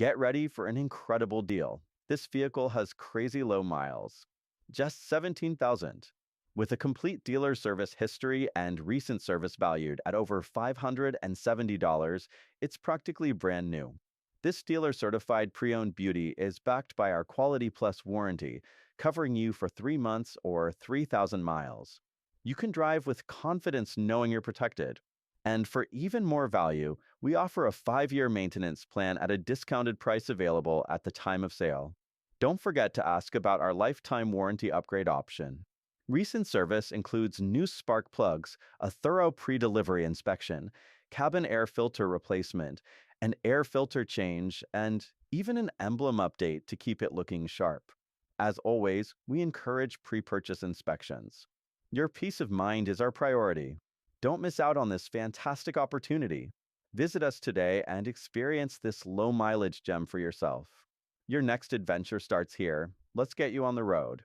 Get ready for an incredible deal. This vehicle has crazy low miles, just 17,000, with a complete dealer service history and recent service valued at over $570. It's practically brand new. This dealer certified pre-owned beauty is backed by our Quality Plus warranty, covering you for 3 months or 3,000 miles. You can drive with confidence knowing you're protected. And for even more value, we offer a 5-year maintenance plan at a discounted price available at the time of sale. Don't forget to ask about our lifetime warranty upgrade option. Recent service includes new spark plugs, a thorough pre-delivery inspection, cabin air filter replacement, an air filter change, and even an emblem update to keep it looking sharp. As always, we encourage pre-purchase inspections. Your peace of mind is our priority. Don't miss out on this fantastic opportunity. Visit us today and experience this low mileage gem for yourself. Your next adventure starts here. Let's get you on the road.